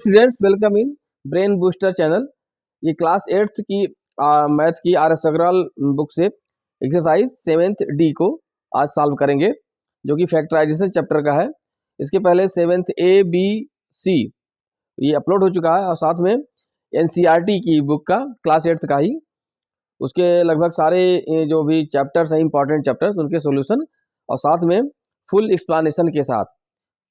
Students welcome in brain booster channel. ये class 8th की math की आर एस अग्रवाल बुक से एक्सरसाइज 7th डी को आज सॉल्व करेंगे, जो कि फैक्टराइजेशन चैप्टर का है। इसके पहले 7th ए बी सी ये अपलोड हो चुका है और साथ में एनसीईआरटी की बुक का क्लास 8th का ही उसके लगभग सारे जो भी चैप्टर्स हैं इंपॉर्टेंट चैप्टर्स उनके सॉल्यूशन और साथ में फुल एक्सप्लेनेशन के साथ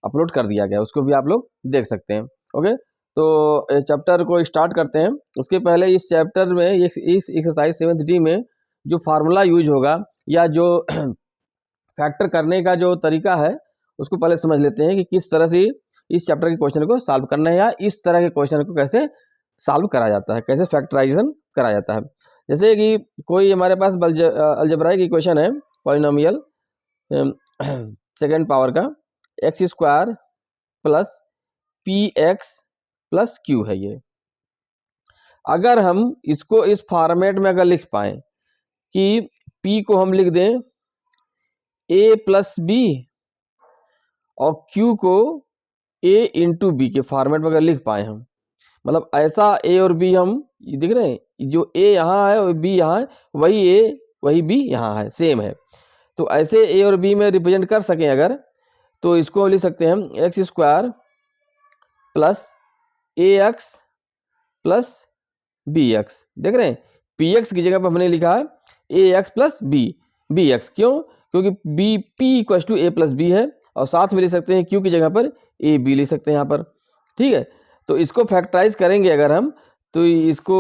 अपलोड कर दिया गया, उसको भी आप लोग देख सकते हैं। ओके, तो चैप्टर को स्टार्ट करते हैं। उसके पहले इस चैप्टर में इस एक्सरसाइज 7th डी में जो फार्मूला यूज होगा या जो फैक्टर करने का जो तरीका है उसको पहले समझ लेते हैं कि किस तरह से इस चैप्टर के क्वेश्चन को सॉल्व करना है या इस तरह के क्वेश्चन को कैसे सॉल्व करा जाता है, कैसे फैक्टराइजेशन करा जाता है। जैसे कि कोई हमारे पास अलजेब्राइक इक्वेशन है, पॉलिनोमियल सेकेंड पावर का x square plus P x plus Q है। ये अगर हम इसको इस फॉर्मेट में अगर लिख पाए कि p को हम लिख दें a प्लस बी और q को a इंटू बी के फॉर्मेट में अगर लिख पाए हम, मतलब ऐसा a और b हम दिख रहे हैं, जो a यहाँ है और b यहाँ है, वही a वही b यहाँ है, सेम है। तो ऐसे a और b में रिप्रेजेंट कर सकें अगर, तो इसको लिख सकते हैं हम x square plus a x plus b x. देख रहे हैं, पी एक्स की जगह पर हमने लिखा है a x plus b x. क्यों? क्योंकि b p equal to a plus b है और साथ में लिख सकते हैं क्यू की जगह पर ए बी लिख सकते हैं यहाँ पर। ठीक है, तो इसको फैक्टराइज करेंगे अगर हम, तो इसको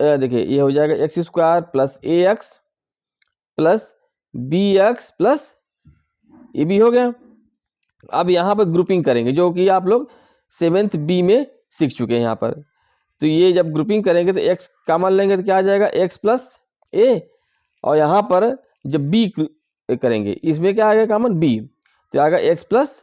देखिए ये हो जाएगा x square plus a x plus b x plus a b हो गया। अब यहाँ पर ग्रुपिंग करेंगे, जो कि आप लोग 7th बी में सीख चुके हैं यहाँ पर। तो ये जब ग्रुपिंग करेंगे तो x कॉमन लेंगे तो क्या आ जाएगा x प्लस ए, और यहाँ पर जब b करेंगे इसमें क्या आ गया कॉमन b, तो आएगा x प्लस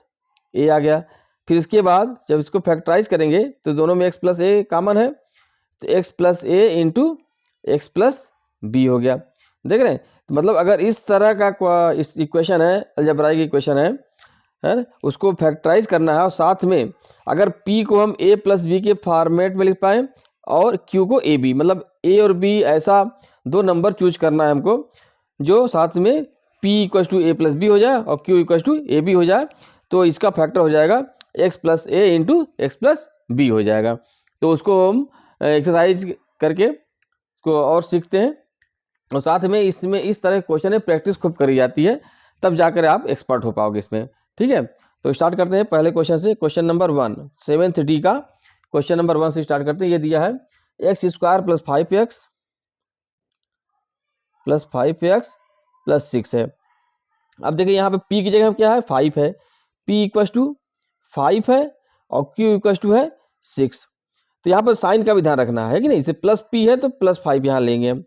ए आ गया। फिर इसके बाद जब इसको फैक्टराइज करेंगे तो दोनों में x प्लस ए कॉमन है, तो x प्लस ए इंटू एक्स प्लस बी हो गया। देख रहे हैं, तो मतलब अगर इस तरह का इस इक्वेशन है, अलजेब्राइक इक्वेशन है, उसको फैक्टराइज करना है और साथ में अगर p को हम a प्लस बी के फॉर्मेट में लिख पाए और q को ए बी, मतलब a और b ऐसा दो नंबर चूज करना है हमको जो साथ में p equal to a plus b हो जाए और q equal to a b हो जाए, तो इसका फैक्टर हो जाएगा x प्लस ए इंटू एक्स प्लस बी हो जाएगा। तो उसको हम एक्सरसाइज करके इसको और सीखते हैं और साथ में इसमें इस तरह के क्वेश्चन है प्रैक्टिस खूब करी जाती है, तब जाकर आप एक्सपर्ट हो पाओगे इसमें। ठीक है, तो स्टार्ट करते हैं पहले क्वेश्चन से। क्वेश्चन नंबर 1 7th डी का क्वेश्चन नंबर 1 से स्टार्ट करते हैं। ये दिया है x square plus 5x plus 6 है। अब देखिए यहाँ पे p की जगह क्या है 5 है, p इक्वल टू 5 है और q इक्वल टू है 6। तो यहाँ पर साइन का भी ध्यान रखना है कि नहीं, इसे प्लस p है तो प्लस 5 यहाँ लेंगे हम,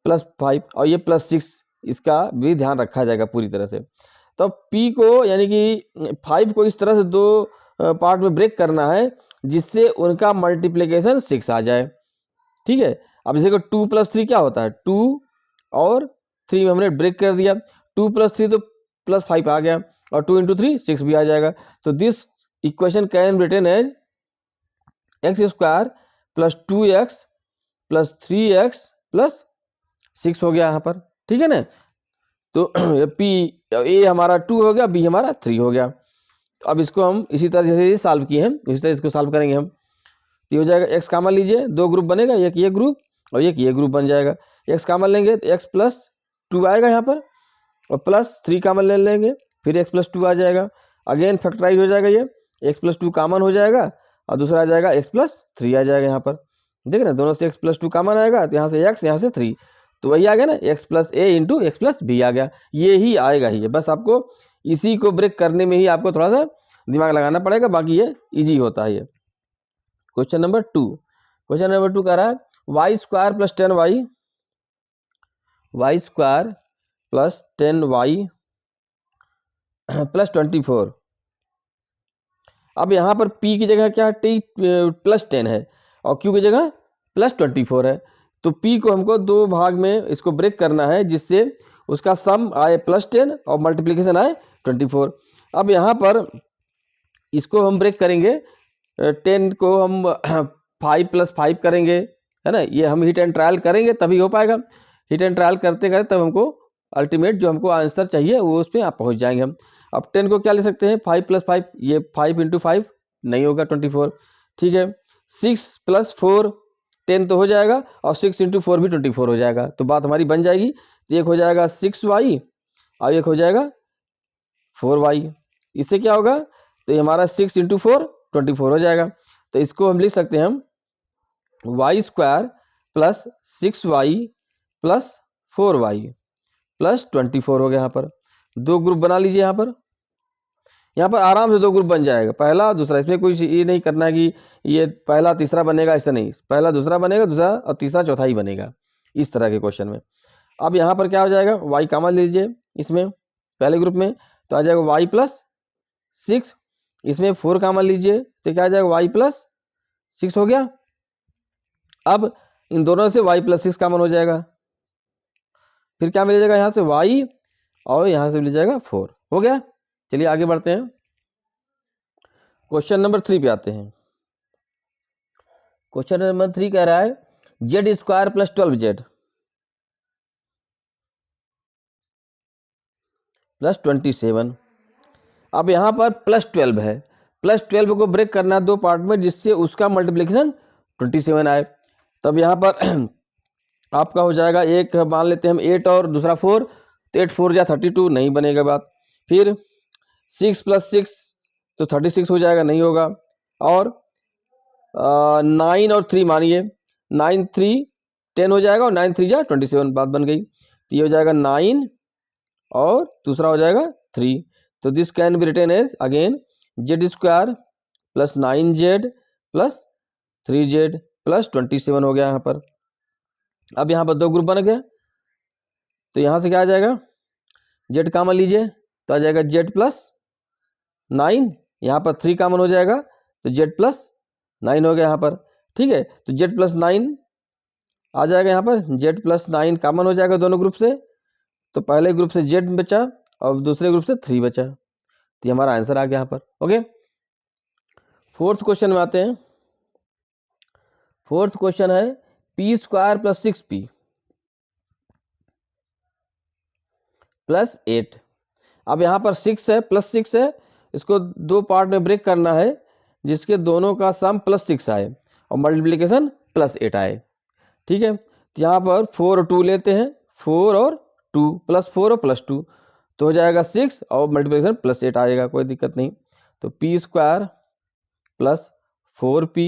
प्लस 5 और ये प्लस 6, इसका भी ध्यान रखा जाएगा पूरी तरह से। तो p को यानी कि 5 को इस तरह से दो पार्ट में ब्रेक करना है जिससे उनका मल्टीप्लिकेशन 6 आ जाए। ठीक है, अब जैसे कि 2 प्लस 3 क्या होता है, 2 और 3 में हमने ब्रेक कर दिया, 2 प्लस 3 तो प्लस 5 आ गया और 2 इंटू 3 6 भी आ जाएगा। तो this equation can written as x square plus 2x plus 3x plus 6 हो गया यहाँ पर। ठीक है ना, तो p a हमारा 2 हो गया, b हमारा 3 हो गया। तो अब इसको हम इसी तरह जैसे सॉल्व किए हैं इसी तरह इसको सॉल्व करेंगे हम। तो ये हो जाएगा x कॉमन लीजिए, दो ग्रुप बनेगा, एक ये ग्रुप और एक ये ग्रुप बन जाएगा। x कॉमन लेंगे तो x प्लस 2 आएगा यहाँ पर और प्लस 3 कॉमन ले लेंगे, फिर x प्लस 2 आ जाएगा। अगेन फैक्टराइज हो जाएगा, ये x प्लस 2 कॉमन हो जाएगा और दूसरा आ जाएगा x प्लस 3 आ जाएगा यहाँ पर। देख रहे हैं, दोनों से x प्लस 2 कॉमन आएगा तो यहाँ से x यहाँ से 3, तो वही आ गया ना x प्लस ए इंटू एक्स प्लस बी आ गया। ये ही आएगा ही, बस आपको इसी को ब्रेक करने में ही आपको थोड़ा सा दिमाग लगाना पड़ेगा, बाकी ये इजी होता है। ये क्वेश्चन नंबर 2 कह रहा है y square plus 10y square plus 10y plus 24। अब यहाँ पर p की जगह क्या है, t प्लस 10 है और q की जगह प्लस 24 है। तो p को हमको दो भाग में इसको ब्रेक करना है जिससे उसका सम आए प्लस 10 और मल्टीप्लिकेशन आए 24। अब यहाँ पर इसको हम ब्रेक करेंगे 10 को हम 5 + 5 करेंगे, है ना, ये हम हिट एंड ट्रायल करेंगे तभी हो पाएगा। हिट एंड ट्रायल करते करते तब हमको अल्टीमेट जो हमको आंसर चाहिए वो उस पर आप पहुँच जाएंगे हम। अब 10 को क्या ले सकते हैं, 5 + 5, ये 5 × 5 नहीं होगा 24, ठीक है। 6 + 4 10 तो हो जाएगा, और 6 × 4 भी 24 हो जाएगा, तो बात हमारी बन जाएगी। एक हो जाएगा 6y और एक हो जाएगा 4y। इससे क्या होगा, तो ये हमारा 6 × 4 24 हो जाएगा। तो इसको हम लिख सकते हैं हम y² + 6y + 4y + 24 हो गया। यहाँ पर दो ग्रुप बना लीजिए। यहाँ पर आराम से दो ग्रुप बन जाएगा, पहला दूसरा। इसमें कोई ये नहीं करना है कि ये पहला तीसरा बनेगा, ऐसा नहीं, पहला दूसरा बनेगा, दूसरा और तीसरा चौथा ही बनेगा इस तरह के क्वेश्चन में। अब यहाँ पर क्या हो जाएगा, y कॉमन लीजिए इसमें पहले ग्रुप में, तो आ जाएगा y + 6, इसमें 4 कॉमन लीजिए तो क्या आ जाएगा y + 6 हो गया। अब इन दोनों से y + 6 कॉमन हो जाएगा, फिर क्या मिल जाएगा यहाँ से y, और यहाँ से मिल जाएगा 4, हो गया। चलिए आगे बढ़ते हैं, क्वेश्चन नंबर 3 पे आते हैं। क्वेश्चन नंबर 3 कह रहा है z² + 12z + 27। अब यहाँ पर +12 है, +12 को ब्रेक करना है दो पार्ट में, जिससे उसका मल्टीप्लिकेशन 27 आए। तब यहाँ पर आपका हो जाएगा, एक मान लेते हैं हम 8 और दूसरा 4, तो 8 4 या 32 नहीं बनेगा बात। फिर 6 + 6 तो 36 हो जाएगा, नहीं होगा। और 9 और 3 मानिए, 9 3 10 हो जाएगा, और 9 3 या 27, बात बन गई। तो ये हो जाएगा 9 और दूसरा हो जाएगा 3। तो this can be written as again z² + 9z + 3z + 27 हो गया यहाँ पर। अब यहाँ पर दो ग्रुप बन गया, तो यहाँ से क्या आ जाएगा, z कॉमन लीजिए तो आ जाएगा z + 9, यहाँ पर 3 कॉमन हो जाएगा, तो z + 9 हो गया यहाँ पर, ठीक है। तो z + 9 आ जाएगा, यहाँ पर z + 9 कॉमन हो जाएगा दोनों ग्रुप से, तो पहले ग्रुप से z बचा और दूसरे ग्रुप से 3 बचा, तो ये हमारा आंसर आ गया यहाँ पर। ओके, फोर्थ क्वेश्चन में आते हैं। फोर्थ क्वेश्चन है p² + 6p + 8। अब यहाँ पर 6 है, +6 है, इसको दो पार्ट में ब्रेक करना है, जिसके दोनों का सम +6 आए और मल्टीप्लिकेशन +8 आए, ठीक है। तो यहाँ पर 4 और 2 लेते हैं, 4 और 2 +4 और +2, तो हो जाएगा 6 और मल्टीप्लिकेशन +8 आएगा, कोई दिक्कत नहीं। तो p² + 4p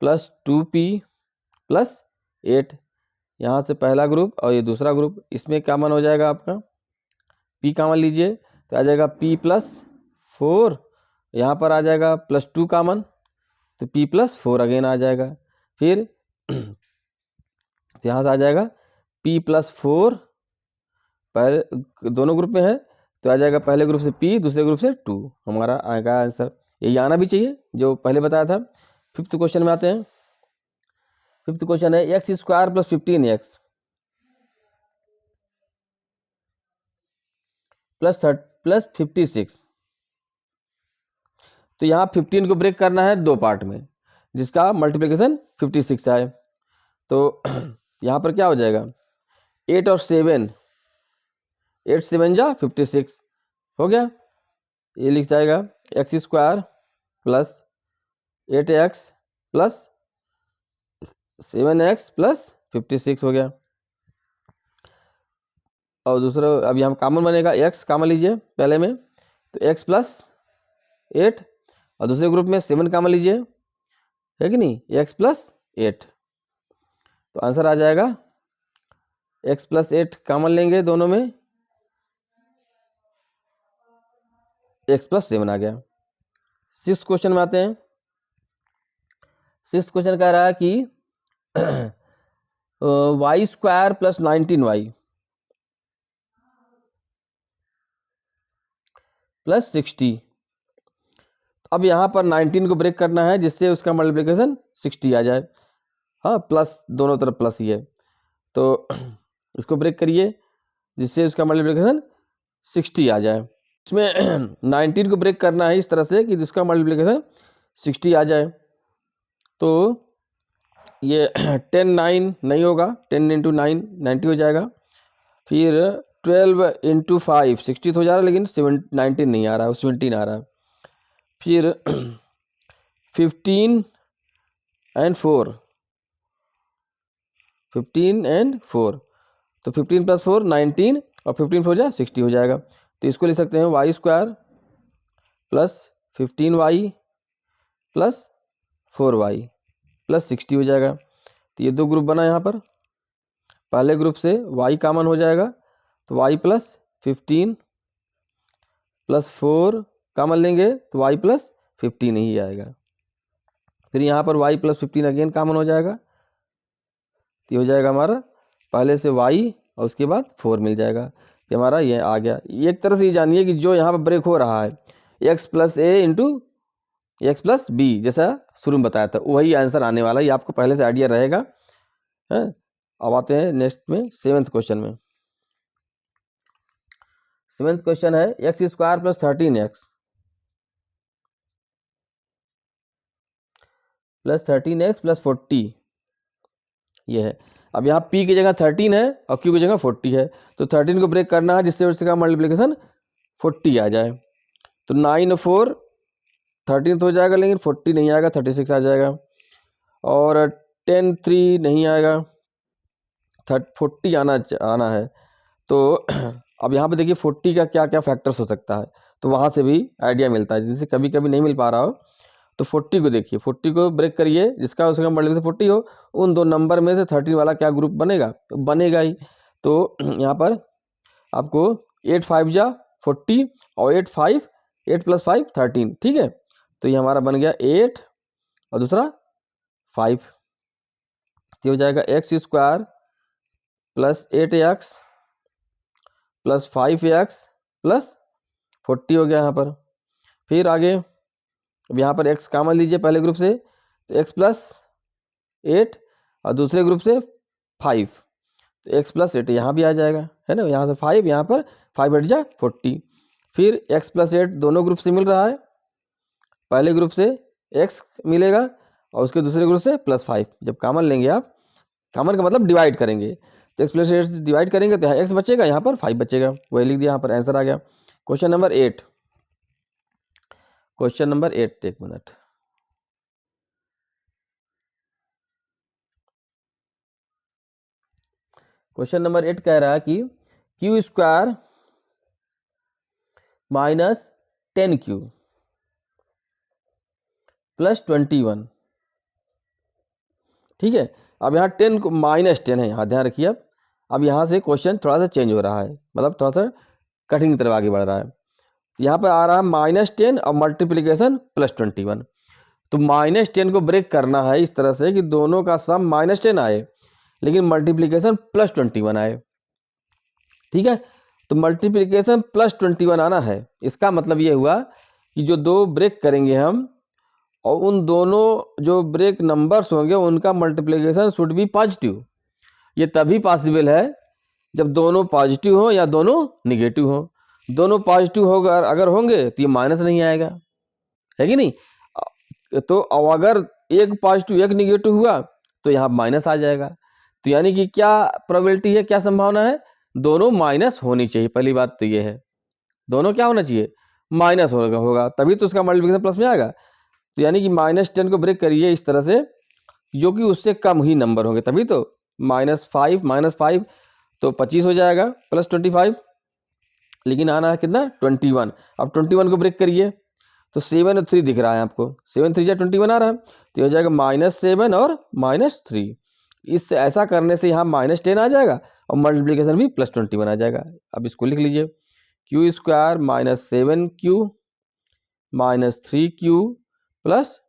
+ 2p + 8, यहाँ से पहला ग्रुप और ये दूसरा ग्रुप, इसमें कॉमन हो जाएगा आपका p कॉमन लीजिए तो आ जाएगा p + 4, यहाँ पर आ जाएगा +2 कॉमन, तो p + 4 अगेन आ जाएगा। फिर यहाँ से आ जाएगा p + 4, पहले दोनों ग्रुप में है, तो आ जाएगा पहले ग्रुप से p, दूसरे ग्रुप से 2, हमारा आएगा आंसर। यही आना भी चाहिए जो पहले बताया था। फिफ्थ क्वेश्चन में आते हैं। फिफ्थ क्वेश्चन है x² + 15x + 56। तो यहाँ 15 को ब्रेक करना है दो पार्ट में, जिसका मल्टीप्लिकेशन 56 आए। तो यहाँ पर क्या हो जाएगा, 8 और 7, 8 7 जा 56 हो गया। ये लिख जाएगा x² + 8x + 7x + 56 हो गया। और दूसरा अब यहाँ कॉमन बनेगा, x कॉमन लीजिए पहले में, तो x + 8 और दूसरे ग्रुप में 7 कॉमन लीजिए, है कि नहीं, x + 8, तो आंसर आ जाएगा x + 8 कॉमन लेंगे दोनों में, x + 7 आ गया। सिक्स्थ क्वेश्चन में आते हैं। सिक्स्थ क्वेश्चन कह रहा है कि y² + 19y + 60। अब यहाँ पर 19 को ब्रेक करना है, जिससे उसका मल्टीप्लिकेशन 60 आ जाए। हाँ, प्लस दोनों तरफ प्लस ही है, तो इसको ब्रेक करिए जिससे उसका मल्टीप्लिकेशन 60 आ जाए। इसमें 19 को ब्रेक करना है इस तरह से कि जिसका मल्टीप्लिकेशन 60 आ जाए तो ये 10 9 नहीं होगा, 10 इंटू 9 90 हो जाएगा। फिर 12 इंटू 5 60 हो जा रहा है, लेकिन 19 नहीं आ रहा है, 17 आ रहा है। फिर 15 एंड 4 15 एंड 4 तो 15 प्लस 4 19 और 15 हो जाए 60 हो जाएगा। तो इसको लिख सकते हैं y square plus 15y plus 4y plus 60 हो जाएगा। तो ये दो ग्रुप बना यहाँ पर। पहले ग्रुप से y कॉमन हो जाएगा तो y प्लस 15 प्लस 4 कॉमन लेंगे तो y प्लस 15 ही आएगा। फिर यहाँ पर y प्लस 15 अगेन कॉमन हो जाएगा तो ये हो जाएगा हमारा पहले से y और उसके बाद 4 मिल जाएगा। तो हमारा ये आ गया। एक तरह से ये जानिए कि जो यहाँ पर ब्रेक हो रहा है x प्लस ए इंटू एक्स प्लस बी, जैसा शुरू में बताया था वही आंसर आने वाला है। ये आपको पहले से आइडिया रहेगा। है अब आते हैं नेक्स्ट में 7th क्वेश्चन में। 7th क्वेश्चन है x square plus 13x plus 13x plus 40 ये है। अब यहाँ p की जगह 13 है और q की जगह 40 है, तो 13 को ब्रेक करना है जिससे उसका मल्टीप्लिकेशन 40 आ जाए। तो 9 4 13 तो हो जाएगा, लेकिन 40 नहीं आएगा, 36 आ जाएगा। और 10 3 नहीं आएगा, 40 आना है। तो अब यहाँ पे देखिए 40 का क्या क्या फैक्टर्स हो सकता है, तो वहाँ से भी आइडिया मिलता है। जैसे कभी कभी नहीं मिल पा रहा हो तो 40 को देखिए, 40 को ब्रेक करिए, जिसका उसका मल्टीप्लिकेशन 40 हो, उन दो नंबर में से 13 वाला क्या ग्रुप बनेगा, तो बनेगा ही। तो यहाँ पर आपको 8 5 जा 40 और 8 प्लस 5 13, ठीक है। तो ये हमारा बन गया 8 और दूसरा 5। ये हो जाएगा x square plus 8x plus 5x plus 40 हो गया यहाँ पर। फिर आगे अब यहाँ पर x कॉमन लीजिए पहले ग्रुप से, तो x प्लस 8 और दूसरे ग्रुप से 5, तो x प्लस 8 यहाँ भी आ जाएगा, है ना। यहाँ से 5, यहाँ पर 5 हट जा 40। फिर x प्लस 8 दोनों ग्रुप से मिल रहा है, पहले ग्रुप से x मिलेगा और उसके दूसरे ग्रुप से प्लस 5। जब कॉमन लेंगे आप, कॉमन का मतलब डिवाइड करेंगे, तो x प्लस 8 से डिवाइड करेंगे तो यहाँ x बचेगा, यहाँ पर 5 बचेगा, वही लिख दिया, यहाँ पर आंसर आ गया। क्वेश्चन नंबर 8, क्वेश्चन नंबर 8, एक मिनट। क्वेश्चन नंबर 8 कह रहा है कि Q square minus 10q plus 21, ठीक है। अब यहाँ 10 को माइनस 10 है, यहाँ ध्यान रखिए। अब यहाँ से क्वेश्चन थोड़ा सा चेंज हो रहा है, मतलब थोड़ा सा कठिन की तरफ आगे बढ़ रहा है। यहाँ पर आ रहा है -10 और मल्टीप्लिकेशन प्लस 21। तो -10 को ब्रेक करना है इस तरह से कि दोनों का सम -10 आए लेकिन मल्टीप्लिकेशन प्लस 21 आए, ठीक है। तो मल्टीप्लिकेशन प्लस 21 आना है, इसका मतलब ये हुआ कि जो दो ब्रेक करेंगे हम, और उन दोनों जो ब्रेक नंबर्स होंगे उनका मल्टीप्लिकेशन शुड बी पॉजिटिव। ये तभी पॉसिबल है जब दोनों पॉजिटिव हो या दोनों निगेटिव हो। दोनों पॉजिटिव होगा अगर होंगे तो ये माइनस नहीं आएगा, है कि नहीं। तो अगर एक पॉजिटिव एक निगेटिव हुआ तो यहाँ माइनस आ जाएगा। तो यानी कि क्या प्रोबेबिलिटी है, क्या संभावना है, दोनों माइनस होनी चाहिए। पहली बात तो ये है, दोनों क्या होना चाहिए, माइनस होगा, तभी तो उसका मल्टीप्लिकेशन प्लस में आएगा। तो यानी कि -10 को ब्रेक करिए इस तरह से जो कि उससे कम ही नंबर होंगे, तभी तो -5 तो 25 हो जाएगा प्लस 25, लेकिन आना है कितना 21। अब 21 को ब्रेक करिए तो 7 और 3 दिख रहा है आपको, 7 3 21 आ रहा है, तो हो जाएगा -7 और -3। इससे ऐसा करने से यहाँ -10 आ जाएगा और मल्टीप्लिकेशन भी प्लस 21 आ जाएगा। अब इसको लिख लीजिए, Q square -7q -3q plus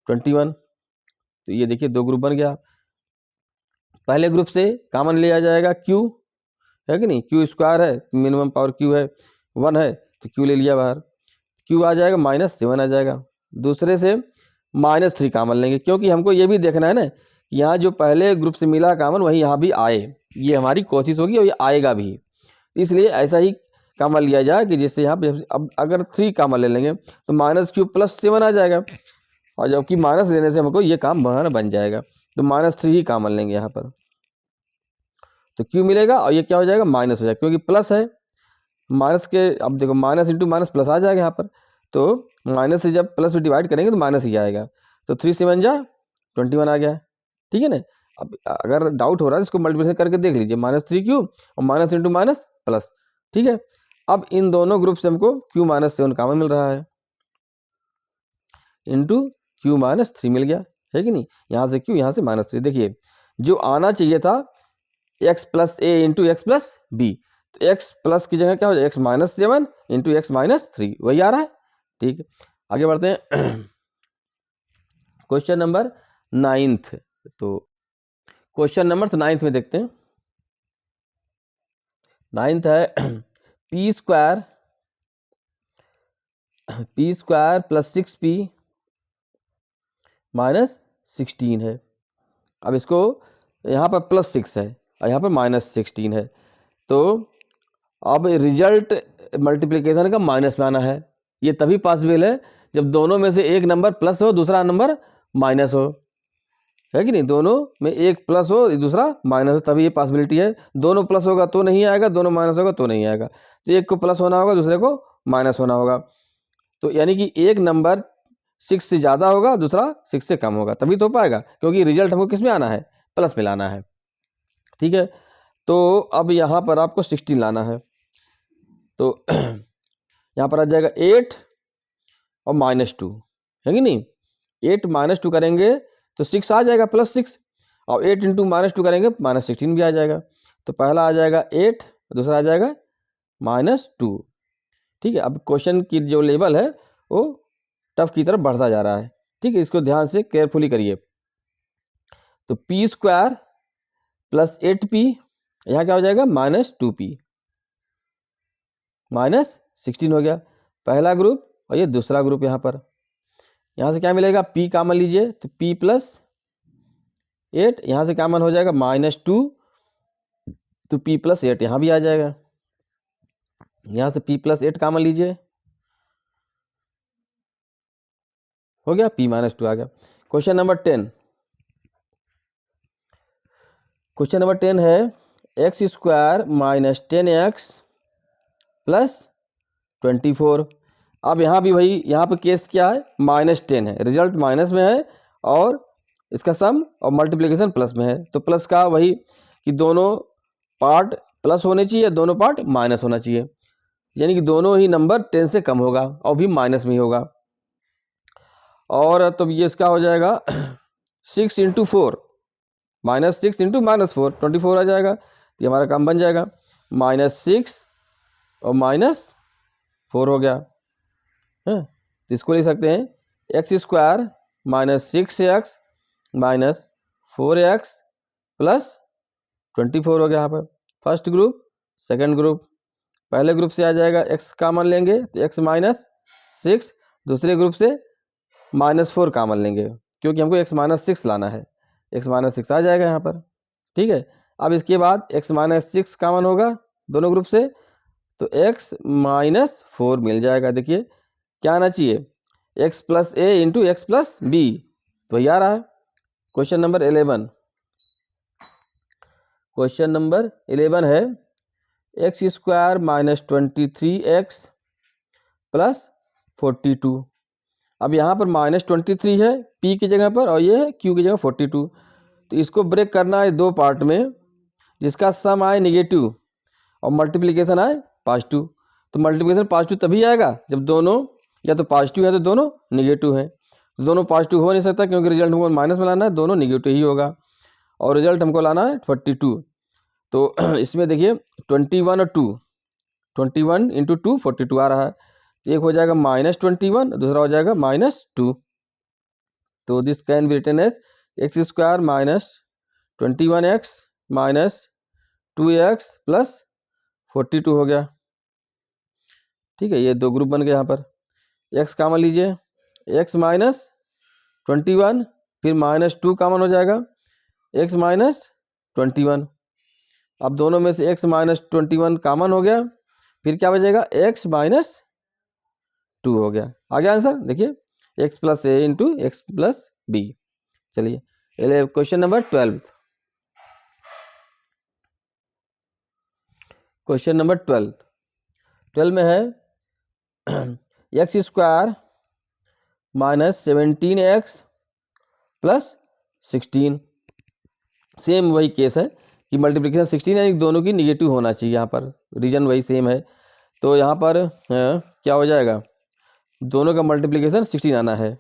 21। तो ये देखिए दो ग्रुप बन गया। पहले ग्रुप से कॉमन ले आ जाएगा q, है कि नहीं, क्यू स्क्वायर है, मिनिमम पावर q है 1 है, तो q ले लिया बाहर, q आ जाएगा -7 आ जाएगा। दूसरे से -3 कॉमन लेंगे, क्योंकि हमको ये भी देखना है ना कि यहाँ जो पहले ग्रुप से मिला कॉमन वही यहाँ भी आए, ये हमारी कोशिश होगी और ये आएगा भी। इसलिए ऐसा ही कॉमन लिया जाए कि जिससे यहाँ पे अब अगर 3 कॉमन ले लेंगे तो -q + 7 आ जाएगा, और जबकि माइनस लेने से हमको ये काम बन जाएगा, तो -3 ही कॉमन लेंगे यहाँ पर, तो क्यू मिलेगा और ये क्या हो जाएगा, माइनस हो जाएगा, क्योंकि प्लस है माइनस के। अब देखो माइनस इंटू माइनस प्लस आ जाएगा यहाँ पर, तो माइनस से जब प्लस में डिवाइड करेंगे तो माइनस ही आएगा, तो 3 से 1 जा 21 आ गया, ठीक है ना। अब अगर डाउट हो रहा है इसको मल्टीप्लिकेशन करके देख लीजिए, -3 क्यू और माइनस इंटू माइनस प्लस, ठीक है। अब इन दोनों ग्रुप से हमको क्यू -7 कॉमन मिल रहा है, इंटू क्यू -3 मिल गया, है कि नहीं। यहाँ से क्यू, यहाँ से -3, देखिए जो आना चाहिए था x प्लस ए इंटू एक्स प्लस बी, तो x प्लस की जगह क्या हो जाए x -7 इंटू एक्स -3, वही आ रहा है, ठीक है। आगे बढ़ते हैं क्वेश्चन नंबर 9th, तो क्वेश्चन नंबर 9th में देखते हैं। 9th है पी स्क्वायर प्लस 6p -16 है। अब इसको यहाँ पर +6 है और यहाँ पर -16 है, तो अब रिजल्ट मल्टीप्लिकेशन का माइनस में आना है। ये तभी पॉसिबल है जब दोनों में से एक नंबर प्लस हो दूसरा नंबर माइनस हो, है कि नहीं। दोनों में एक प्लस हो दूसरा माइनस हो, तभी ये पॉसिबिलिटी है। दोनों प्लस होगा तो नहीं आएगा, दोनों माइनस होगा तो नहीं आएगा, तो एक को प्लस होना होगा दूसरे को माइनस होना होगा, तो यानी कि एक नंबर 6 से ज़्यादा होगा दूसरा 6 से कम होगा, तभी तो हो पाएगा, क्योंकि रिजल्ट हमको किस में आना है, प्लस में लाना है, ठीक है। तो अब यहाँ पर आपको 16 लाना है, तो यहाँ पर आ जाएगा 8 और -2, है कि नहीं। 8 -2 करेंगे तो 6 आ जाएगा +6, और 8 इंटू -2 करेंगे -16 भी आ जाएगा, तो पहला आ जाएगा 8, दूसरा आ जाएगा -2, ठीक है। अब क्वेश्चन की जो लेवल है वो टफ की तरफ बढ़ता जा रहा है, ठीक है, इसको ध्यान से केयरफुली करिए। तो p स्क्वायर प्लस 8p, यहाँ क्या हो जाएगा -2p, -16 हो गया पहला ग्रुप, और ये दूसरा ग्रुप। यहाँ से क्या मिलेगा, p कॉमन लीजिए, तो p प्लस 8, यहाँ से कॉमन हो जाएगा -2, तो p प्लस 8 यहाँ भी आ जाएगा, यहाँ से p प्लस 8 कॉमन लीजिए, हो गया, p -2 आ गया। क्वेश्चन नंबर 10, क्वेश्चन नंबर 10 है x स्क्वायर -10x प्लस 24। अब यहाँ भी वही, यहाँ पे केस क्या है, -10 है, रिजल्ट माइनस में है और इसका सम और मल्टीप्लिकेशन प्लस में है, तो प्लस का वही कि दोनों पार्ट प्लस होने चाहिए, दोनों पार्ट माइनस होना चाहिए, यानी कि दोनों ही नंबर 10 से कम होगा और भी माइनस में ही होगा। और तो ये इसका हो जाएगा 6 इंटू 4 -6 इंटू -4 24 आ जाएगा, तो हमारा काम बन जाएगा, -6 और -4 हो गया है। तो इसको लिख सकते हैं x square -6x -4x plus 24 हो गया। यहाँ पर फर्स्ट ग्रुप सेकंड ग्रुप, पहले ग्रुप से आ जाएगा x कॉमन लेंगे तो x -6, दूसरे ग्रुप से -4 कॉमन लेंगे, क्योंकि हमको x -6 लाना है, x -6 आ जाएगा यहाँ पर, ठीक है। अब इसके बाद x -6 कॉमन होगा दोनों ग्रुप से, तो x -4 मिल जाएगा। देखिए क्या आना चाहिए, x प्लस ए इंटू एक्स प्लस बी, तो ये आ रहा है। क्वेश्चन नंबर 11, क्वेश्चन नंबर 11 है x स्क्वायर -23x प्लस 42। अब यहाँ पर -23 है p की जगह पर और ये है q की जगह 42, तो इसको ब्रेक करना है दो पार्ट में, जिसका सम आए नेगेटिव और मल्टीप्लिकेशन आए पॉजिटिव। तो मल्टीप्लिकेशन पॉजिटिव तभी आएगा जब दोनों या तो पॉजिटिव है तो दोनों नेगेटिव है, दोनों पॉजिटिव हो नहीं सकता क्योंकि रिजल्ट हमको माइनस में लाना है, दोनों नेगेटिव ही होगा, और रिजल्ट हमको लाना है 42। तो इसमें देखिए 21 और 2, 21 इंटू 2 42 आ रहा है, एक हो जाएगा -21, दूसरा हो जाएगा -2, तो this can be written as x square -21x -2x plus 42 हो गया, ठीक है। ये दो ग्रुप बन गए, यहाँ पर x कॉमन लीजिए, x -21 फिर -2 कॉमन हो जाएगा, x -21, अब दोनों में से x -21 कॉमन हो गया, फिर क्या बचेगा x -2 हो गया, आ गया आंसर। देखिए एक्स प्लस ए इंटू एक्स प्लस बी। चलिए क्वेश्चन नंबर 12। क्वेश्चन नंबर 12 में है x square minus 17x plus 16। Same वही केस है कि मल्टीप्लिकेशन 16 है, दोनों की निगेटिव होना चाहिए, यहाँ पर रीजन वही सेम है। तो यहाँ पर क्या हो जाएगा, दोनों का मल्टीप्लिकेशन 16 आना है।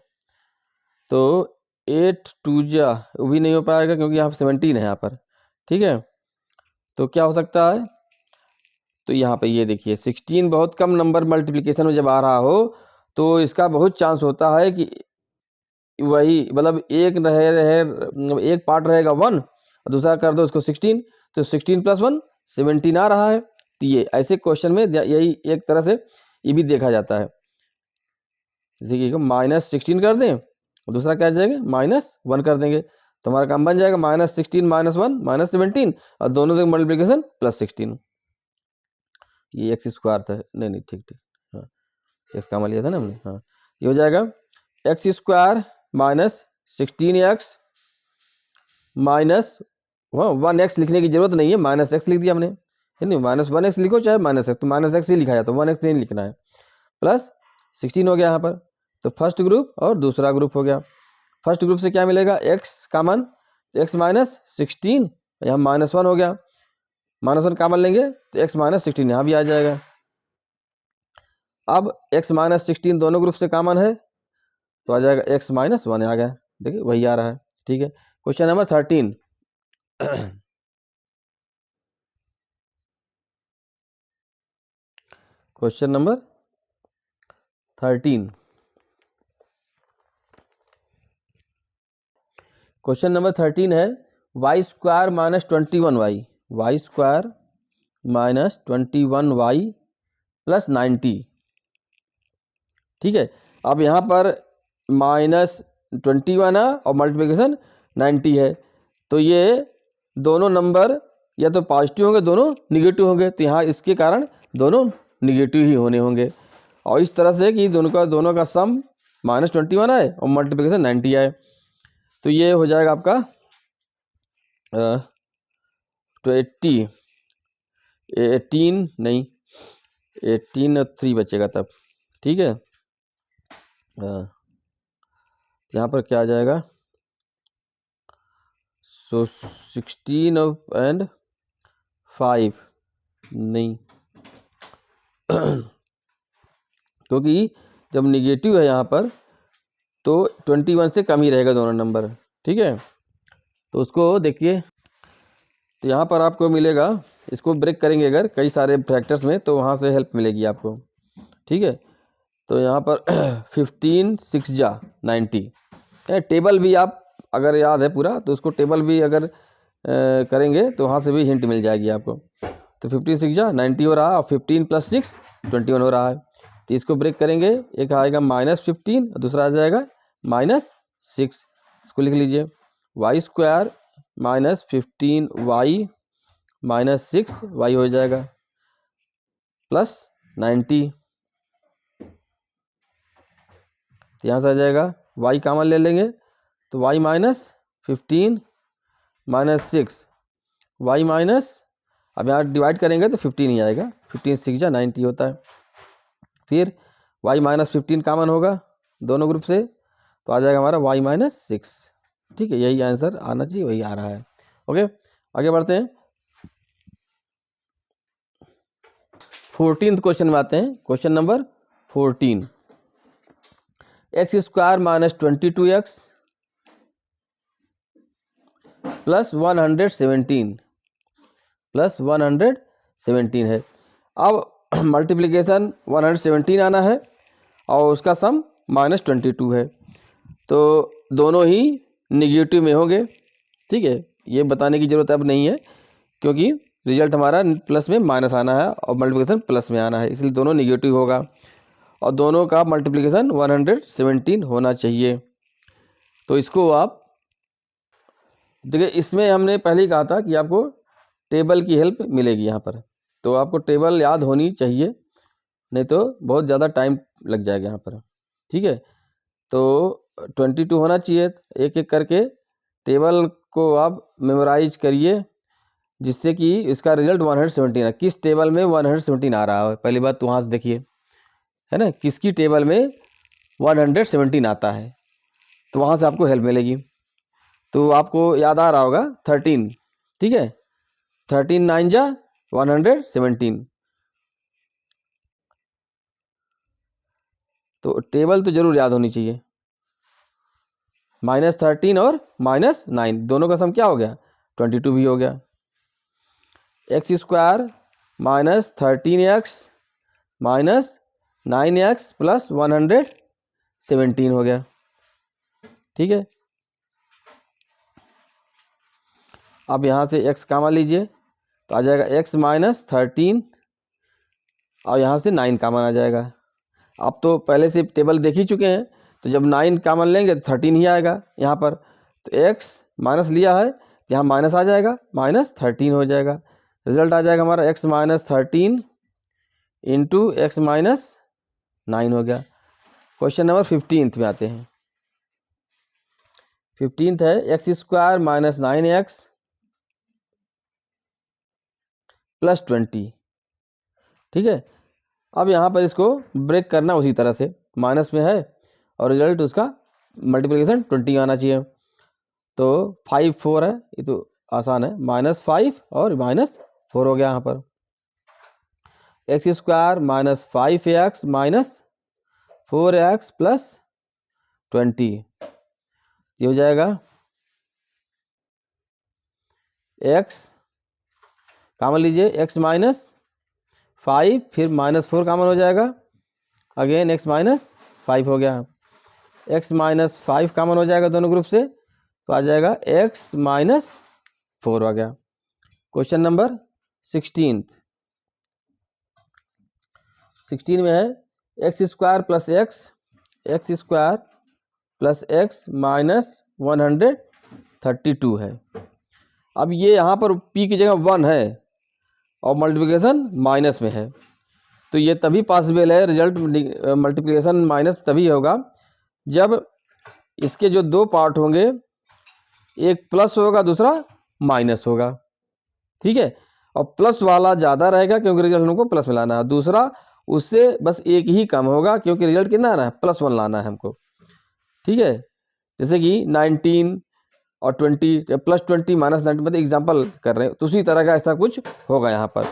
तो 8 2 जा वो भी नहीं हो पाएगा क्योंकि यहाँ पर 17 है यहाँ पर, ठीक है। तो क्या हो सकता है, तो यहाँ पे ये देखिए 16 बहुत कम नंबर मल्टीप्लिकेशन में जब आ रहा हो तो इसका बहुत चांस होता है कि वही मतलब एक पार्ट रहेगा 1 और दूसरा कर दो उसको 16, तो 16 + 1 17 आ रहा है। तो ये ऐसे क्वेश्चन में यही एक तरह से ये भी देखा जाता है। देखिए -16 कर दें और दूसरा क्या जाएगा -1 कर देंगे, तो हमारा काम बन जाएगा -16 -1 -17 और दोनों से मल्टीप्लिकेशन +16। ये एक्स स्क्वायर था, नहीं ठीक हाँ, एक्स का मान लिया था ना हमने। हाँ, ये हो जाएगा x square minus 16x minus 1x लिखने की जरूरत नहीं है, -x लिख दिया हमने, है नहीं, -1x लिखो चाहे -x, तो -x ही लिखा जाता है, 1x नहीं लिखना है। प्लस 16 हो गया यहाँ पर, तो फर्स्ट ग्रुप और दूसरा ग्रुप हो गया। फर्स्ट ग्रुप से क्या मिलेगा, x का मान x माइनस 16, यहाँ -1 हो गया, -1 कामन लेंगे तो x माइनस 16 यहाँ भी आ जाएगा। अब x माइनस 16 दोनों ग्रुप से कामन है तो आ जाएगा x माइनस 1 आ गया, देखिए वही आ रहा है, ठीक है। Question number 13। Question number 13। Question number 13 है y square minus 21y, y square minus 21y plus 90, ठीक है। अब यहाँ पर -21 है और मल्टीप्लिकेशन 90 है, तो ये दोनों नंबर या तो पॉजिटिव होंगे दोनों निगेटिव होंगे, तो यहाँ इसके कारण दोनों निगेटिव ही होने होंगे। और इस तरह से कि दोनों का सम -21 आए और मल्टीप्लिकेशन 90 आए, तो ये हो जाएगा आपका 18 नहीं 18 और 3 बचेगा तब, ठीक है। यहाँ पर क्या आ जाएगा, सो 16 एंड 5 नहीं क्योंकि जब निगेटिव है यहाँ पर तो 21 से कम ही रहेगा दोनों नंबर, ठीक है। तो उसको देखिए, तो यहाँ पर आपको मिलेगा, इसको ब्रेक करेंगे अगर कई सारे फैक्टर्स में तो वहाँ से हेल्प मिलेगी आपको, ठीक है। तो यहाँ पर 15 6 जा 90, टेबल भी आप अगर याद है पूरा तो उसको टेबल भी अगर करेंगे तो वहाँ से भी हिंट मिल जाएगी आपको। तो 15 6 जा 90 हो रहा है और 15 + 6 21 हो रहा है, तो इसको ब्रेक करेंगे, एक आएगा -15 और दूसरा आ जाएगा -6, इसको लिख लीजिए y square minus 15y minus 6y हो जाएगा प्लस 90, यहाँ से आ जाएगा y कॉमन ले लेंगे तो y minus 15 minus 6 y minus, अब यहाँ डिवाइड करेंगे तो 15 ही आएगा, 15 6 जा 90 होता है। फिर y माइनस 15 कॉमन होगा दोनों ग्रुप से तो आ जाएगा हमारा y माइनस 6, ठीक है। यही आंसर आना चाहिए, वही आ रहा है। ओके, आगे बढ़ते हैं। 14th क्वेश्चन में आते हैं। Question number 14, x square minus 22x plus 117 है। अब मल्टीप्लिकेशन 117 आना है और उसका सम -22 है, तो दोनों ही निगेटिव में होंगे, ठीक है। ये बताने की ज़रूरत अब नहीं है क्योंकि रिजल्ट हमारा प्लस में माइनस आना है और मल्टीप्लिकेशन प्लस में आना है, इसलिए दोनों निगेटिव होगा और दोनों का मल्टीप्लिकेशन 117 होना चाहिए। तो इसको आप देखिए, इसमें हमने पहले ही कहा था कि आपको टेबल की हेल्प मिलेगी यहाँ पर, तो आपको टेबल याद होनी चाहिए, नहीं तो बहुत ज़्यादा टाइम लग जाएगा यहाँ पर, ठीक है। तो 22 होना चाहिए। एक एक करके टेबल को आप मेमोराइज करिए जिससे कि इसका रिजल्ट 117 है। किस टेबल में 117 आ रहा है, पहली बात तो वहाँ से देखिए, है ना, किसकी टेबल में 117 आता है, तो वहाँ से आपको हेल्प मिलेगी। तो आपको याद आ रहा होगा 13, ठीक है, 13 9 जा 117। तो टेबल तो जरूर याद होनी चाहिए। -13 और -9 दोनों का सम क्या हो गया, 22 भी हो गया। X square -13x -9x plus 117 हो गया, ठीक है। अब यहाँ से x कामन लीजिए तो आ जाएगा x -13 और यहाँ से 9 कामन आ जाएगा। आप तो पहले से टेबल देख ही चुके हैं, तो जब 9 कामन लेंगे तो 13 ही आएगा यहाँ पर। तो x माइनस लिया है, यहाँ माइनस आ जाएगा, -13 हो जाएगा। रिजल्ट आ जाएगा हमारा x -13 इंटू एक्स -9 हो गया। क्वेश्चन नंबर 15 में आते हैं। 15 है एक्स स्क्वायर -9x प्लस 20, ठीक है। अब यहाँ पर इसको ब्रेक करना उसी तरह से, माइनस में है और रिजल्ट उसका मल्टीप्लिकेशन 20 आना चाहिए। तो 5 4 है, ये तो आसान है, -5 और -4 हो गया यहाँ पर। X square -5x -4x plus 20, ये हो जाएगा x कामन लीजिए, x -5 फिर -4 कामन हो जाएगा, अगेन x -5 हो गया। x -5 कामन हो जाएगा दोनों ग्रुप से, तो आ जाएगा x -4 आ गया। क्वेश्चन नंबर 16 में है x square plus x square plus x -132 है। अब ये यहाँ पर p की जगह 1 है और मल्टीप्लिकेशन माइनस में है, तो ये तभी पॉसिबल है, रिजल्ट मल्टीप्लिकेशन माइनस तभी होगा जब इसके जो दो पार्ट होंगे, एक प्लस होगा दूसरा माइनस होगा, ठीक है। और प्लस वाला ज़्यादा रहेगा क्योंकि रिजल्ट हमको प्लस में लाना है, दूसरा उससे बस एक ही कम होगा क्योंकि रिजल्ट कितना आना है, +1 लाना है हमको, ठीक है। जैसे कि 19 और 20 +20 -19, मतलब एग्जाम्पल कर रहे हैं, तो उसी तरह का ऐसा कुछ होगा यहाँ पर।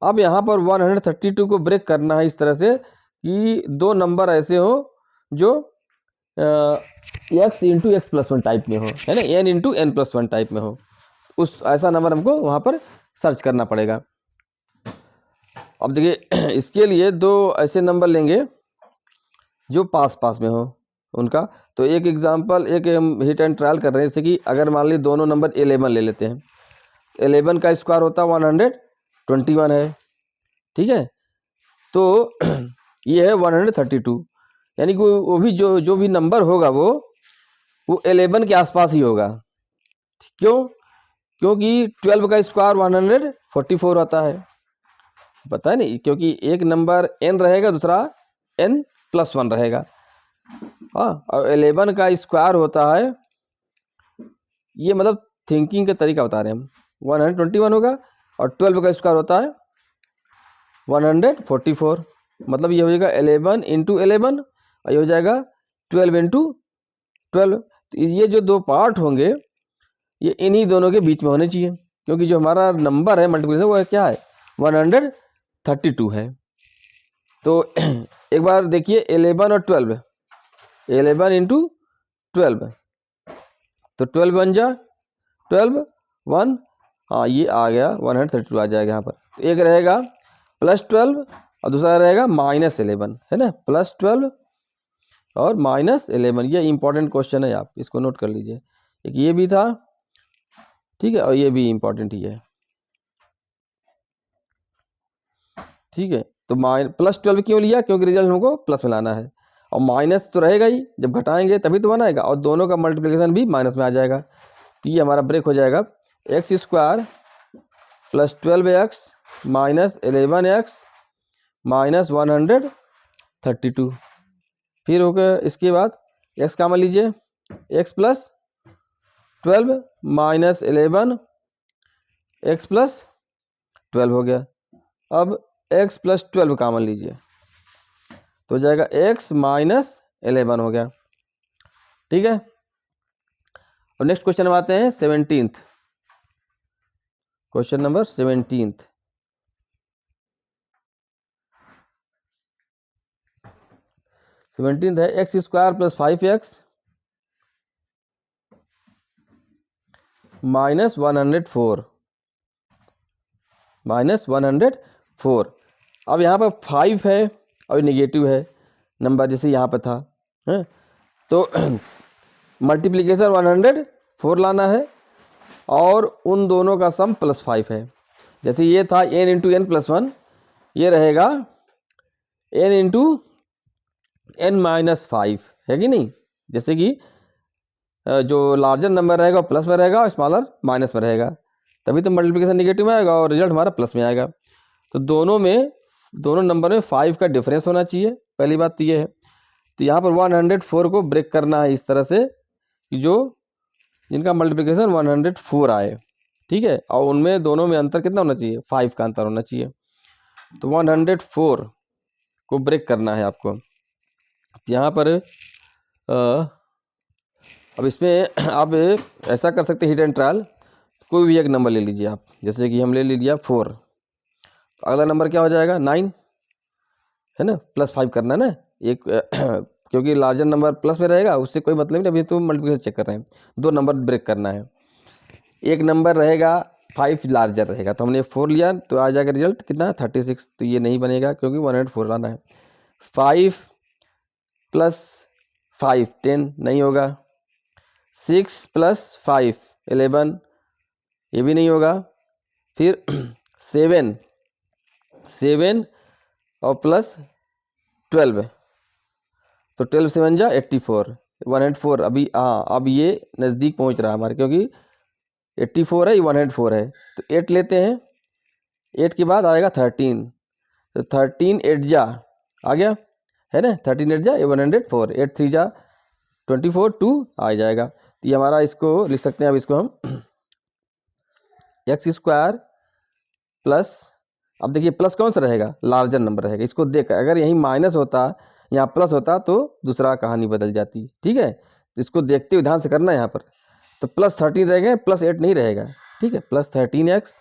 अब यहाँ पर 132 को ब्रेक करना है इस तरह से कि दो नंबर ऐसे हो जो x into x plus 1 type में हो, है ना, n into n plus 1 type में हो, उस ऐसा नंबर हमको वहाँ पर सर्च करना पड़ेगा। अब देखिए इसके लिए दो ऐसे नंबर लेंगे जो पास पास में हो उनका। तो एक एग्जांपल, एक हम हिट एंड ट्रायल कर रहे हैं, जैसे कि अगर मान ली दोनों नंबर 11 ले लेते हैं, 11 का स्क्वायर होता है 121 है, ठीक है। तो ये है 132, यानी कि वो भी जो भी नंबर होगा वो 11 के आसपास ही होगा। क्यों? क्योंकि 12 का स्क्वायर 144 आता है, पता है नहीं, क्योंकि एक नंबर n रहेगा, दूसरा n प्लस 1 रहेगा। हाँ, और 11 का स्क्वायर होता है, ये मतलब थिंकिंग का तरीका बता रहे हैं हम, 121 होगा, और 12 का स्क्वायर होता है 144, मतलब ये हो जाएगा 11 इंटू 11 और ये हो जाएगा 12 इंटू 12। तो ये जो दो पार्ट होंगे ये इन्हीं दोनों के बीच में होने चाहिए, क्योंकि जो हमारा नंबर है मल्टीप्लिकेशन वो क्या है, 132 है। तो एक बार देखिए 11 और 12, 11 इंटू 12, तो 12 बन जा 12 1, हाँ ये आ गया 132 आ जाएगा यहाँ पर। तो एक रहेगा +12 और दूसरा रहेगा -11, है ना, +12 और -11। ये इंपॉर्टेंट क्वेश्चन है, आप इसको नोट कर लीजिए। एक ये भी था, ठीक है, और ये भी इंपॉर्टेंट ही है, ठीक है। तो +12 क्यों लिया, क्योंकि रिजल्ट हमको प्लस में लाना है, और माइनस तो रहेगा ही, जब घटाएंगे तभी तो बनाएगा, और दोनों का मल्टीप्लिकेशन भी माइनस में आ जाएगा। तो ये हमारा ब्रेक हो जाएगा, x square plus 12x -11x -132। फिर हो गया इसके बाद एक्स कॉमन लीजिए, x plus 12 minus 11 x plus 12 हो गया। अब x प्लस 12 कॉमन लीजिए तो हो जाएगा x माइनस 11 हो गया। ठीक है, और नेक्स्ट क्वेश्चन में आते हैं 17th क्वेश्चन नंबर 17th। है x square plus 5x minus 104 अब यहाँ पर 5 है और नेगेटिव है नंबर जैसे यहाँ पर था है? तो मल्टीप्लिकेशन 104 लाना है और उन दोनों का सम प्लस 5 है। जैसे ये था n इंटू एन प्लस 1, ये रहेगा n इंटू एन माइनस 5 है कि नहीं। जैसे कि जो लार्जर नंबर रहेगा प्लस में रहेगा और स्मॉलर माइनस में रहेगा, तभी तो मल्टीप्लिकेशन नेगेटिव में आएगा और रिजल्ट हमारा प्लस में आएगा। तो दोनों नंबर में 5 का डिफरेंस होना चाहिए, पहली बात तो ये है। तो यहाँ पर 104 को ब्रेक करना है इस तरह से कि जो जिनका मल्टीप्लिकेशन 104 आए, ठीक है, और उनमें दोनों में अंतर कितना होना चाहिए, 5 का अंतर होना चाहिए। तो 104 को ब्रेक करना है आपको। तो यहाँ पर अब इसमें आप ऐसा कर सकते हैं, हिट एंड ट्रायल, कोई भी एक नंबर ले लीजिए आप। जैसे कि हम ले लिया 4, तो अगला नंबर क्या हो जाएगा 9 है ना, प्लस 5 करना है ना एक क्योंकि लार्जर नंबर प्लस में रहेगा, उससे कोई मतलब नहीं, अभी तो मल्टीप्लिकेशन चेक कर रहे हैं। 2 नंबर ब्रेक करना है, एक नंबर रहेगा 5 लार्जर रहेगा, तो हमने 4 लिया तो आ जाएगा रिजल्ट कितना 36। तो ये नहीं बनेगा क्योंकि 104 लाना है। 5 प्लस 5 10 नहीं होगा। 6 प्लस 5 11 ये भी नहीं होगा। फिर 7 और प्लस 12 तो 12 7 जा 84 104। अभी हाँ, अब ये नज़दीक पहुंच रहा है हमारे, क्योंकि 84 है, 104 है, तो 8 लेते हैं। 8 के बाद आएगा 13, तो 13 8 जा आ गया है ना, 13 8 जा 104, 8 3 जा 24 2 आ जाएगा। तो ये हमारा, इसको लिख सकते हैं अब इसको हम एक्स स्क्वायर प्लस, अब देखिए प्लस कौन सा रहेगा, लार्जर नंबर रहेगा। इसको देख, अगर यहीं माइनस होता यहाँ प्लस होता तो दूसरा कहानी बदल जाती। ठीक है, तो इसको देखते हुए ध्यान से करना है यहाँ पर। तो प्लस 13 रहेगा, प्लस 8 नहीं रहेगा। ठीक है, प्लस 13x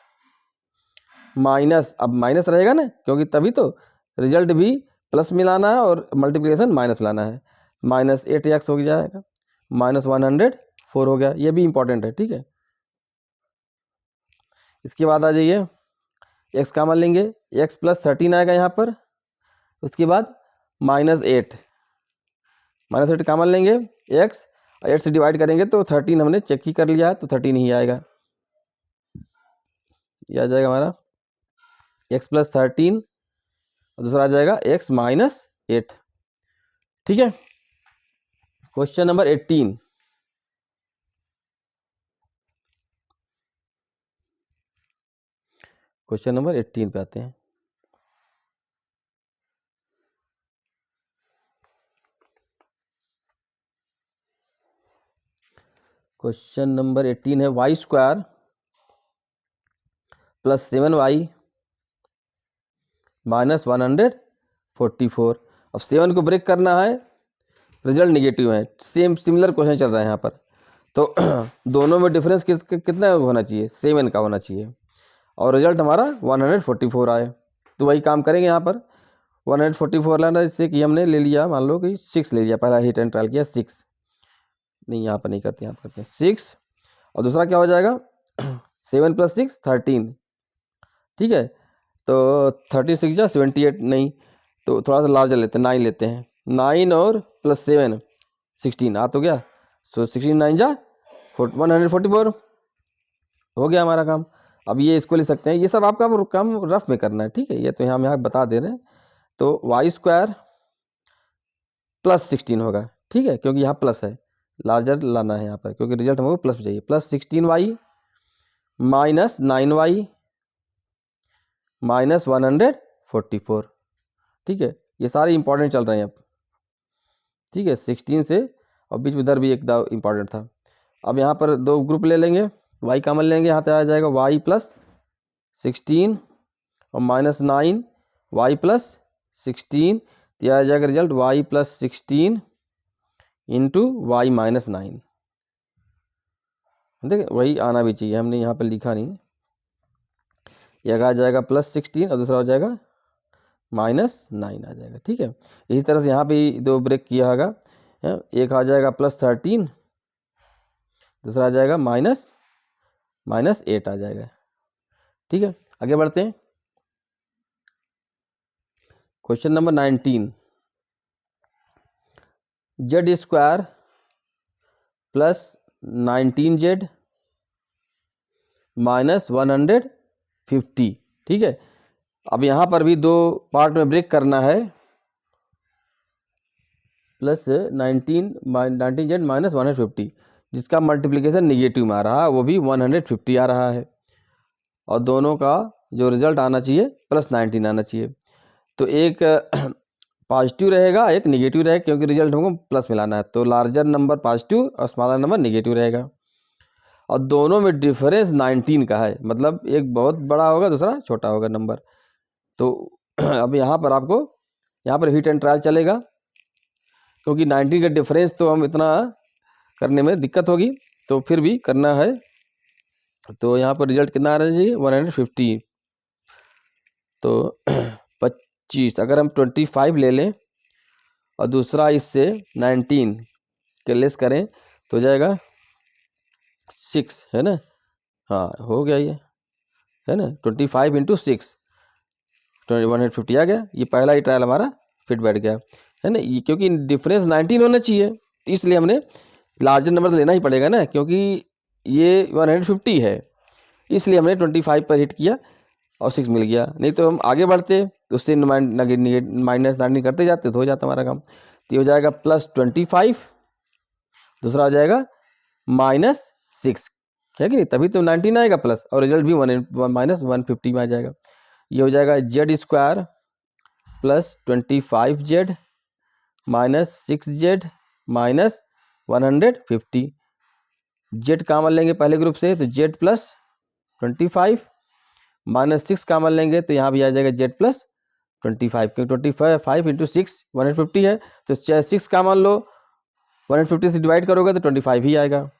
माइनस, अब माइनस रहेगा ना, क्योंकि तभी तो रिजल्ट भी प्लस मिलाना है और मल्टीप्लिकेशन माइनस लाना है। माइनस 8x हो जाएगा, माइनस 104 हो गया। ये भी इंपॉर्टेंट है। ठीक है, इसके बाद आ जाइए, x कॉमन लेंगे, x प्लस 13 आएगा यहाँ पर। उसके बाद -8 कॉमन लेंगे, x 8 से डिवाइड करेंगे तो 13 हमने चेक ही कर लिया है, तो 13 ही आएगा। ये आ जाएगा हमारा x प्लस 13 और दूसरा आ जाएगा x माइनस 8। ठीक है, क्वेश्चन नंबर 18। क्वेश्चन नंबर 18 पे आते हैं। क्वेश्चन नंबर 18 है y square plus 7y minus 144। अब 7 को ब्रेक करना है, रिजल्ट निगेटिव है। सिमिलर क्वेश्चन चल रहा है यहाँ पर। तो दोनों में डिफरेंस कितना होना चाहिए, 7 का होना चाहिए, और रिजल्ट हमारा 144 आए। तो वही काम करेंगे यहाँ पर। 144 लाना, जिससे कि हमने ले लिया, मान लो कि 6 ले लिया, पहला हिट एंड ट्रायल किया 6, नहीं यहाँ पर नहीं करते, यहाँ पर करते हैं 6, और दूसरा क्या हो जाएगा 7 प्लस 6 13। ठीक है, तो 36 जा 78, नहीं तो थोड़ा सा लार्जर लेते हैं, 9 लेते हैं। 9 और प्लस 7 16 आ तो गया, सो 16 9 जा 144 हो गया हमारा काम। अब ये इसको ले सकते हैं, ये सब आपका काम रफ में करना है। ठीक है, ये तो हम यहाँ बता दे रहे हैं। तो वाई स्क्वायर प्लस 16 होगा। ठीक है, क्योंकि यहाँ प्लस है, लार्जर लाना है यहाँ पर, क्योंकि रिजल्ट हमको प्लस में चाहिए। Plus 16y minus 9y minus 144। ठीक है, ये सारे इंपॉर्टेंट चल रहे हैं अब। ठीक है, 16 से और बीच में इधर भी एक इंपॉर्टेंट था। अब यहाँ पर दो ग्रुप ले लेंगे, y कॉमन लेंगे, यहाँ पे आ जाएगा y प्लस 16 और माइनस 9 y प्लस 16, यह आ जाएगा result y plus 16 into y minus 9। देखिए वही आना भी चाहिए, हमने यहाँ पर लिखा नहीं। एक आ जाएगा प्लस 16 और दूसरा हो जाएगा -9 आ जाएगा। ठीक है, इसी तरह से यहाँ पे दो ब्रेक किया होगा, एक आ जाएगा +13, दूसरा आ जाएगा -8 आ जाएगा। ठीक है, आगे बढ़ते हैं। Question number 19, Z square plus 19z minus 150। ठीक है, अब यहाँ पर भी दो पार्ट में ब्रेक करना है, प्लस 19z माइनस 150, जिसका मल्टीप्लिकेशन निगेटिव में आ रहा है, वो भी 150 आ रहा है, और दोनों का जो रिजल्ट आना चाहिए +19 आना चाहिए। तो एक पॉजिटिव रहेगा, एक निगेटिव रहेगा, क्योंकि रिजल्ट हमको प्लस मिलाना है, तो लार्जर नंबर पॉजिटिव और स्मॉलर नंबर निगेटिव रहेगा, और दोनों में डिफरेंस 19 का है, मतलब एक बहुत बड़ा होगा, दूसरा छोटा होगा नंबर। तो अब यहाँ पर आपको यहाँ पर हिट एंड ट्रायल चलेगा, क्योंकि 19 का डिफरेंस तो हम इतना करने में दिक्कत होगी, तो फिर भी करना है। तो यहाँ पर रिजल्ट कितना आना चाहिए 150, तो 25, अगर हम 25 ले लें और दूसरा इससे 19 के लेस करें तो हो जाएगा 6, है ना। हाँ हो गया ये, है ना, 25 इंटू 6 150 आ गया। ये पहला ही ट्रायल हमारा फिट बैठ गया, है ना, ये क्योंकि डिफरेंस 19 होना चाहिए, तो इसलिए हमने लार्जर नंबर तो लेना ही पड़ेगा ना, क्योंकि ये 150 है, इसलिए हमने 25 पर हिट किया और 6 मिल गया। नहीं तो हम आगे बढ़ते तो उससे -19 करते जाते तो हो जाता हमारा काम। तो ये हो जाएगा +25, दूसरा हो जाएगा -6, है कि नहीं, तभी तो 19 आएगा प्लस, और रिजल्ट भी -150 में आ जाएगा। ये हो जाएगा Z square plus 25z minus 6z minus 150। Z common लेंगे पहले ग्रुप से, तो जेड प्लस 25 माइनस 6 कामन लेंगे, तो यहाँ भी आ जाएगा जेड प्लस 25, क्योंकि 25 इंटू 6 150 है, तो चाहे 6 कामन लो, 150 से डिवाइड करोगे तो 25 ही आएगा।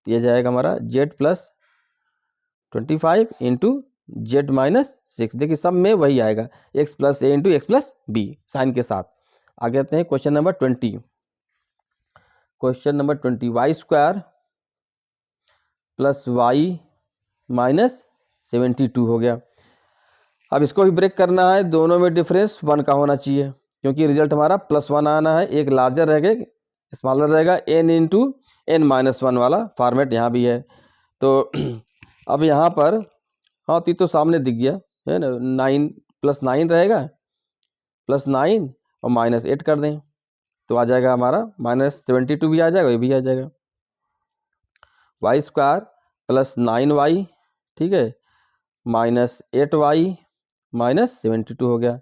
ये जाएगा हमारा Z plus 25 into Z minus 6। देखिए सब में वही आएगा, x प्लस ए into x plus B sign के साथ। आगे आते हैं question number 20। Question number 20, Y square plus Y minus 72 हो गया। अब इसको भी ब्रेक करना है, दोनों में डिफरेंस 1 का होना चाहिए, क्योंकि रिजल्ट हमारा +1 आना है। एक लार्जर रहेगा, स्मॉलर रहेगा, n इंटू n-1 वाला फॉर्मेट यहाँ भी है। तो अब यहाँ पर हाँ तो सामने दिख गया, है ना, 9 + 9 रहेगा, +9 और -8 कर दें तो आ जाएगा हमारा -72 भी आ जाएगा, ये भी आ जाएगा। वाई स्क्वायर प्लस 9y, ठीक है, -8y माइनस 72 हो गया।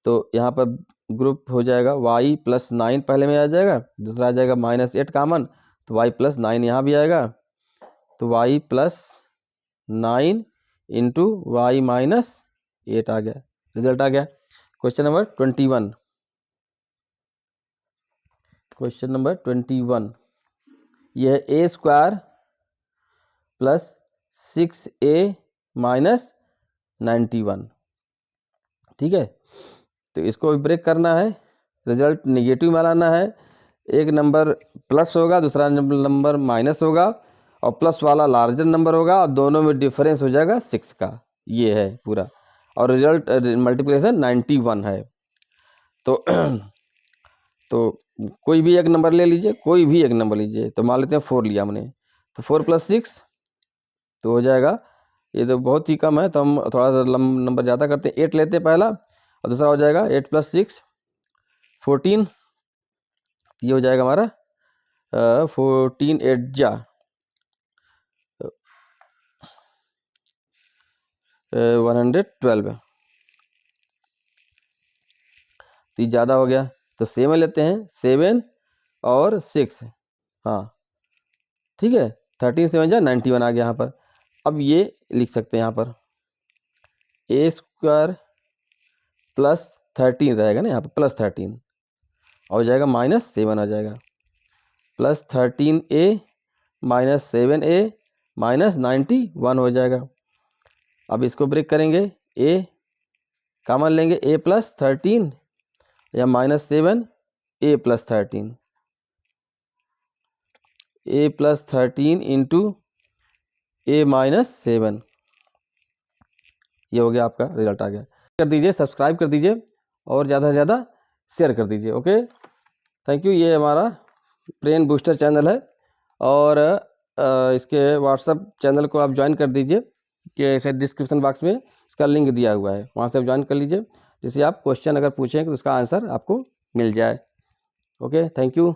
तो यहाँ पर ग्रुप हो जाएगा y प्लस 9 पहले में आ जाएगा, दूसरा आ जाएगा -8 कामन, तो y प्लस 9 यहाँ भी आएगा, तो y plus 9 into y minus 8 आ गया, रिजल्ट आ गया। क्वेश्चन नंबर 21, क्वेश्चन नंबर 21, यह है ए स्क्वायर प्लस 6a माइनस 91। ठीक है, तो इसको भी ब्रेक करना है, रिजल्ट निगेटिव में लाना है। एक नंबर प्लस होगा, दूसरा नंबर माइनस होगा, और प्लस वाला लार्जर नंबर होगा, और दोनों में डिफरेंस हो जाएगा 6 का। ये है पूरा, और रिजल्ट मल्टीप्लिकेशन 91 है। तो तो कोई भी एक नंबर ले लीजिए, कोई भी एक नंबर लीजिए, तो मान लेते हैं 4 लिया हमने, तो 4 + 6 तो हो जाएगा, ये तो बहुत ही कम है, तो हम थोड़ा सा नंबर ज़्यादा करते हैं, 8 लेते हैं पहला, और दूसरा हो जाएगा 8 + 6 14, ये हो जाएगा हमारा 14 8 जा 112, तो ये ज़्यादा हो गया, तो 7 लेते हैं, 7 और 6, हाँ ठीक है, 13 7 जा 91 आ गया यहाँ पर। अब ये लिख सकते हैं यहाँ पर ए स्क्वायर प्लस 13 रहेगा ना, यहाँ पर प्लस 13 हो जाएगा, -7 आ जाएगा, plus 13a minus 7a minus 91 हो जाएगा। अब इसको ब्रेक करेंगे, a कॉमन लेंगे, a प्लस 13 या -7 a plus 13, a plus 13 into a minus 7, ये हो गया, आपका रिजल्ट आ गया। कर दीजिए, सब्सक्राइब कर दीजिए और ज़्यादा से ज़्यादा शेयर कर दीजिए। Okay, thank you. ये हमारा ब्रेन बूस्टर चैनल है और इसके व्हाट्सअप चैनल को आप ज्वाइन कर दीजिए, कि डिस्क्रिप्शन बॉक्स में इसका लिंक दिया हुआ है, वहाँ से आप ज्वाइन कर लीजिए, जिससे आप क्वेश्चन अगर पूछें तो उसका आंसर आपको मिल जाए। Okay, thank you.